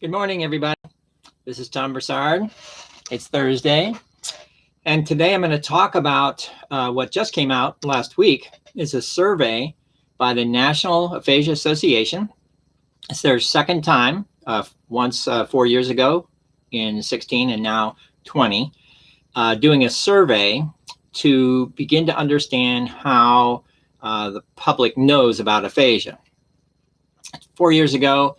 Good morning, everybody. This is Tom Broussard. It's Thursday, and today I'm going to talk about what just came out last week. Is a survey by the National Aphasia Association. It's their second time, once 4 years ago in 16 and now 20, doing a survey to begin to understand how the public knows about aphasia. 4 years ago,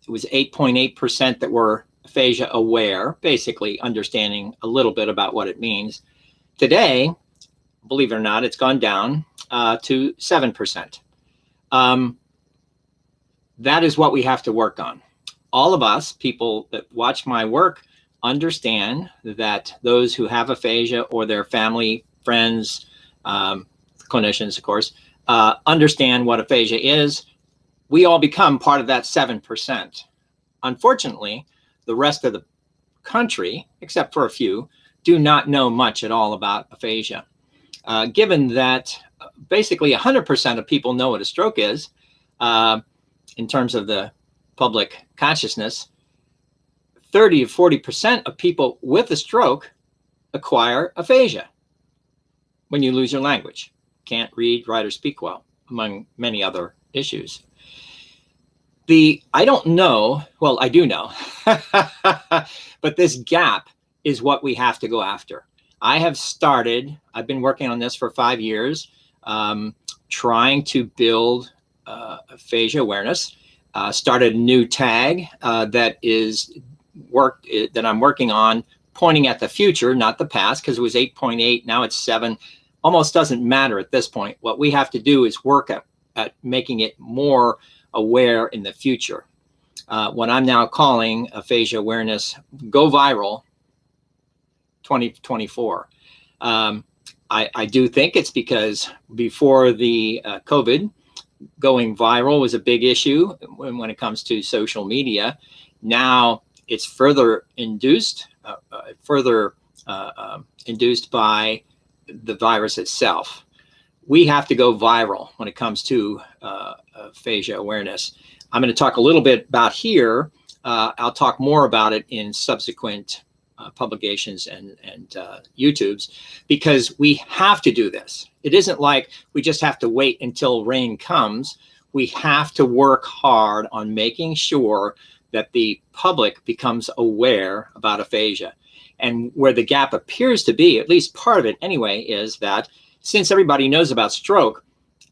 it was 8.8% that were aphasia aware, basically understanding a little bit about what it means. Today, believe it or not, it's gone down to 7%. That is what we have to work on. All of us, people that watch my work, understand that those who have aphasia or their family, friends, clinicians, of course, understand what aphasia is. We all become part of that 7%. Unfortunately, the rest of the country, except for a few, do not know much at all about aphasia. Given that basically 100% of people know what a stroke is, in terms of the public consciousness, 30 to 40% of people with a stroke acquire aphasia when you lose your language, can't read, write, or speak well, among many other issues. I don't know, well, I do know, but this gap is what we have to go after. I've been working on this for 5 years, trying to build aphasia awareness. Started a new tag that I'm working on, pointing at the future, not the past, because it was 8.8, now it's 7. Almost doesn't matter at this point. What we have to do is work at making it more aware in the future. What I'm now calling Aphasia Awareness Go Viral 2024. I do think it's because before the COVID, going viral was a big issue when it comes to social media. Now it's further induced by the virus itself. We have to go viral when it comes to aphasia awareness. I'm going to talk a little bit about here. I'll talk more about it in subsequent publications and YouTubes, because we have to do this. It isn't like we just have to wait until rain comes. We have to work hard on making sure that the public becomes aware about aphasia. And where the gap appears to be, at least part of it anyway, is that since everybody knows about stroke,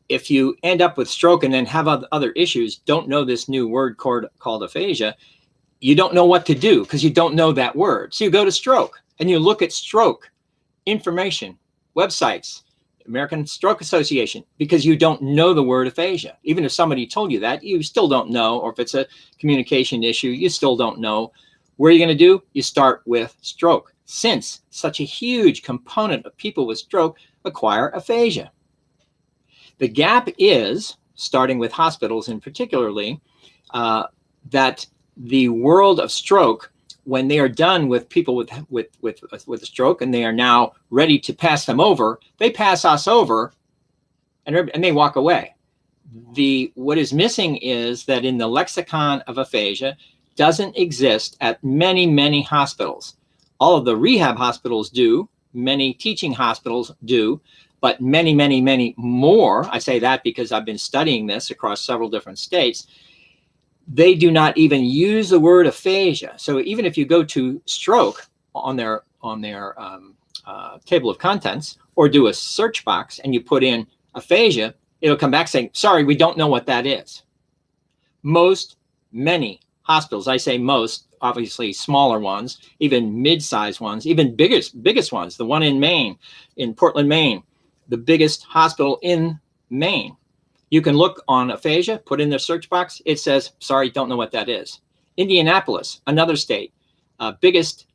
if you end up with stroke and then have other issues, don't know this new word called aphasia, you don't know what to do because you don't know that word. So you go to stroke and you look at stroke information, websites, American Stroke Association, because you don't know the word aphasia. Even if somebody told you that, you still don't know, or if it's a communication issue, you still don't know. Where are you going to do? You start with stroke, since such a huge component of people with stroke acquire aphasia. The gap is, starting with hospitals in particularly, that the world of stroke, when they are done with people with a stroke and they are now ready to pass them over, they pass us over and they walk away. What is missing is that in the lexicon of aphasia doesn't exist at many hospitals. All of the rehab hospitals do, many teaching hospitals do, but many more, I say that because I've been studying this across several different states, they do not even use the word aphasia. So even if you go to stroke on their table of contents, or do a search box and you put in aphasia, it'll come back saying, sorry, we don't know what that is. Many hospitals, I say most, obviously smaller ones, even mid-sized ones, even biggest ones, the one in Maine, in Portland, Maine, the biggest hospital in Maine. You can look on aphasia, put in the search box, it says, sorry, don't know what that is. Indianapolis, another state, biggest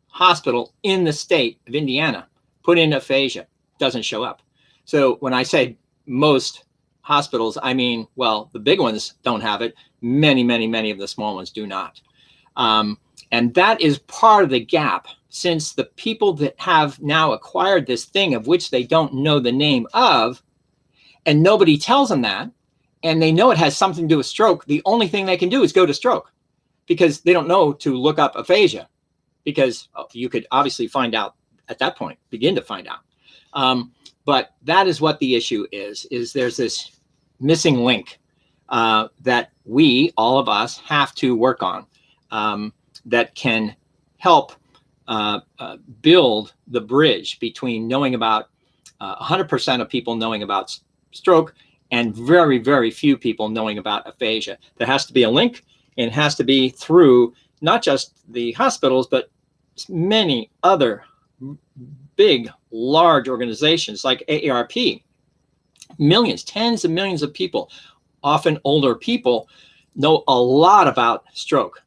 hospital in the state of Indiana, put in aphasia, doesn't show up. So when I say most hospitals, I mean, well, the big ones don't have it. Many of the small ones do not. And that is part of the gap, since the people that have now acquired this thing of which they don't know the name of, and nobody tells them that, and they know it has something to do with stroke, the only thing they can do is go to stroke. because they don't know to look up aphasia, because you could obviously find out at that point, begin to find out. But that is what the issue is there's this missing link that we, all of us, have to work on, that can help build the bridge between knowing about 100% of people knowing about stroke and very, very few people knowing about aphasia. There has to be a link, and it has to be through not just the hospitals, but many other big, large organizations like AARP. Millions, tens of millions of people, often older people, know a lot about stroke.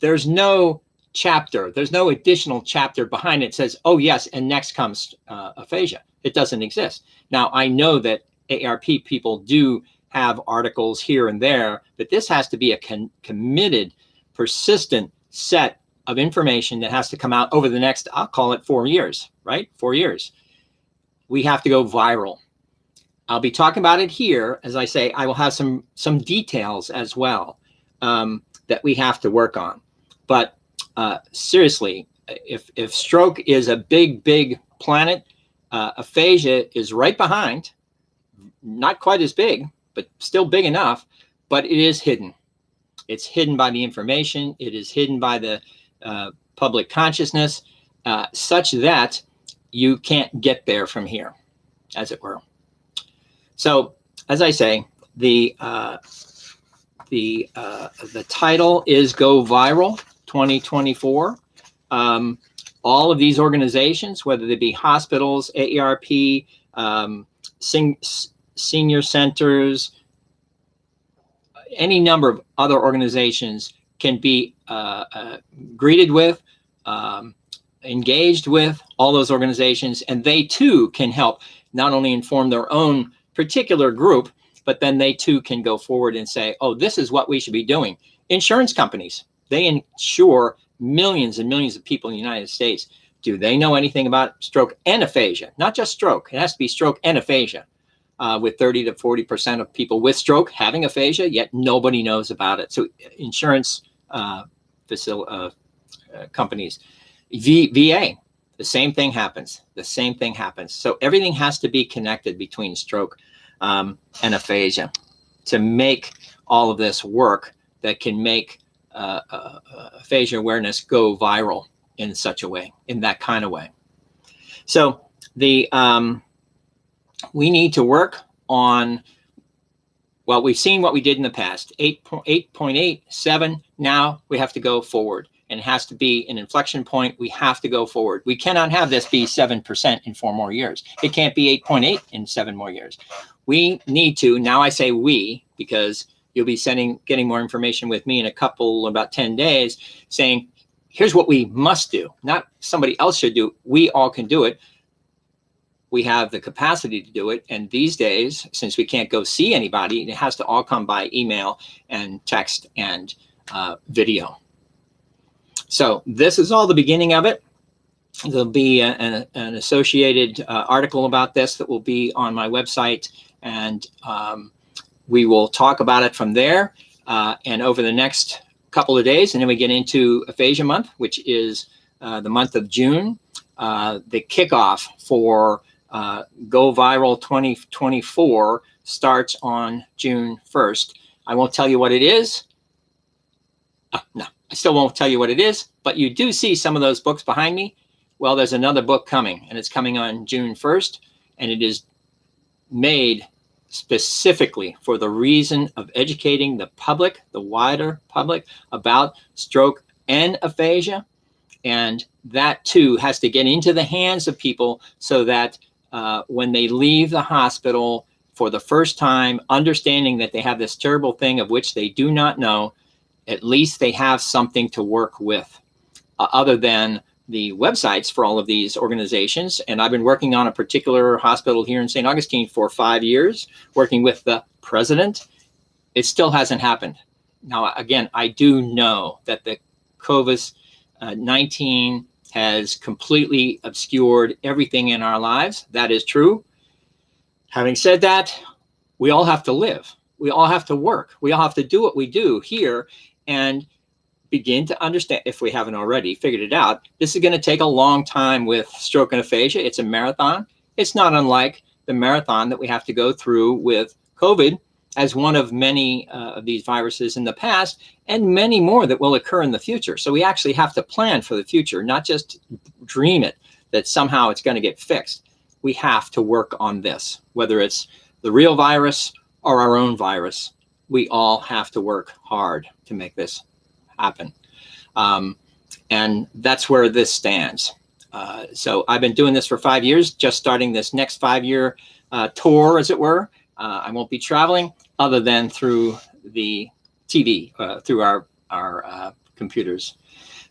There's no chapter, there's no additional chapter behind it that says, oh yes, and next comes aphasia. It doesn't exist. Now, I know that AARP people do have articles here and there, but this has to be a committed, persistent set of information that has to come out over the next, I'll call it 4 years, right? 4 years. We have to go viral. I'll be talking about it here. As I say, I will have some details as well that we have to work on. But seriously, if stroke is a big, big planet, aphasia is right behind, not quite as big, but still big enough, but it is hidden. It's hidden by the information. It is hidden by the public consciousness, such that you can't get there from here, as it were. So, as I say, the title is Go Viral 2024. All of these organizations, whether they be hospitals, AARP, senior centers, any number of other organizations can be greeted with, engaged with all those organizations, and they too can help not only inform their own particular group, but then they too can go forward and say, oh, this is what we should be doing. Insurance companies, they insure millions and millions of people in the United States. Do they know anything about stroke and aphasia? Not just stroke, it has to be stroke and aphasia. With 30 to 40% of people with stroke having aphasia, yet nobody knows about it. So insurance companies, VA, the same thing happens. The same thing happens. So everything has to be connected between stroke and aphasia to make all of this work that can make aphasia awareness go viral in such a way, in that kind of way. So the we need to work on, well, we've seen what we did in the past, 8.8, 7. Now we have to go forward, and it has to be an inflection point. We have to go forward. We cannot have this be 7% in 4 more years. It can't be 8.8 in 7 more years. We need to, now I say we, because you'll be getting more information with me in about 10 days, saying, here's what we must do. Not somebody else should do. We all can do it. We have the capacity to do it. And these days, since we can't go see anybody, it has to all come by email and text and video. So this is all the beginning of it. There'll be an associated article about this that will be on my website, and we will talk about it from there and over the next couple of days. And then we get into Aphasia Month, which is the month of June. The kickoff for Go Viral 2024 starts on June 1st. I won't tell you what it is. No, I still won't tell you what it is, but you do see some of those books behind me. Well, there's another book coming, and it's coming on June 1st, and it is made specifically for the reason of educating the public, the wider public, about stroke and aphasia. And that too has to get into the hands of people so that when they leave the hospital for the first time, understanding that they have this terrible thing of which they do not know, at least they have something to work with other than the websites for all of these organizations. And I've been working on a particular hospital here in St. Augustine for 5 years, working with the president. It still hasn't happened. Now, again, I do know that the COVID-19 has completely obscured everything in our lives. That is true. Having said that, we all have to live. We all have to work. We all have to do what we do here. And begin to understand, if we haven't already figured it out, this is going to take a long time with stroke and aphasia. It's a marathon. It's not unlike the marathon that we have to go through with COVID as one of many of these viruses in the past, and many more that will occur in the future. So we actually have to plan for the future, not just dream it that somehow it's going to get fixed. We have to work on this, whether it's the real virus or our own virus. We all have to work hard to make this happen. And that's where this stands. So I've been doing this for 5 years, just starting this next 5-year tour, as it were. I won't be traveling other than through the TV, through our computers.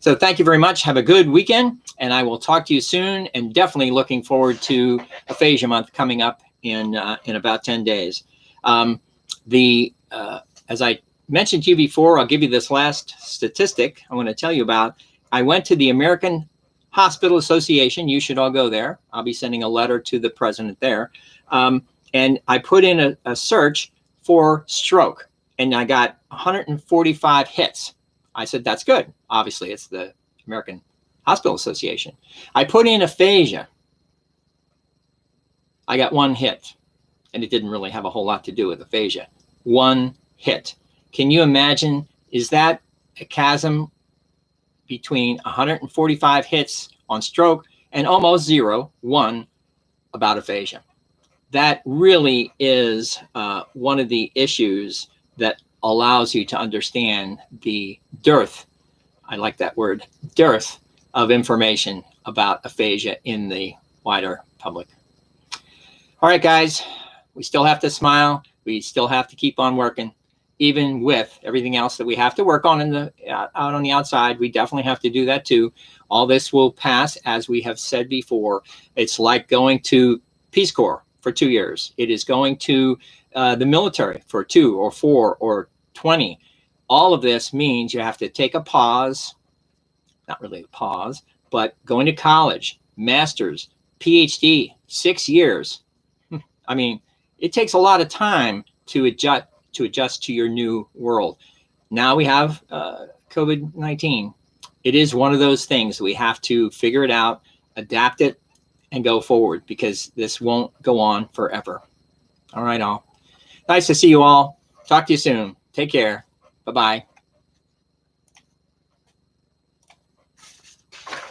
So thank you very much. Have a good weekend, and I will talk to you soon, and definitely looking forward to Aphasia Month coming up in about 10 days. As I mentioned to you before, I'll give you this last statistic I want to tell you about. I went to the American Hospital Association. You should all go there. I'll be sending a letter to the president there. And I put in a search for stroke, and I got 145 hits. I said, that's good. Obviously, it's the American Hospital Association. I put in aphasia. I got 1 hit, and it didn't really have a whole lot to do with aphasia. 1 hit. Can you imagine? Is that a chasm between 145 hits on stroke and almost 0, 1 about aphasia? That really is one of the issues that allows you to understand the dearth, I like that word, dearth of information about aphasia in the wider public. All right, guys, we still have to smile. We still have to keep on working, even with everything else that we have to work on out on the outside. We definitely have to do that too. All this will pass, as we have said before. It's like going to Peace Corps for 2 years. It is going to the military for 2 or 4 or 20. All of this means you have to take a pause, not really a pause, but going to college, master's, PhD, 6 years. I mean, it takes a lot of time to adjust to your new world. Now we have COVID-19. It is one of those things we have to figure it out, adapt it, and go forward, because this won't go on forever. All right, all. Nice to see you all. Talk to you soon. Take care. Bye-bye.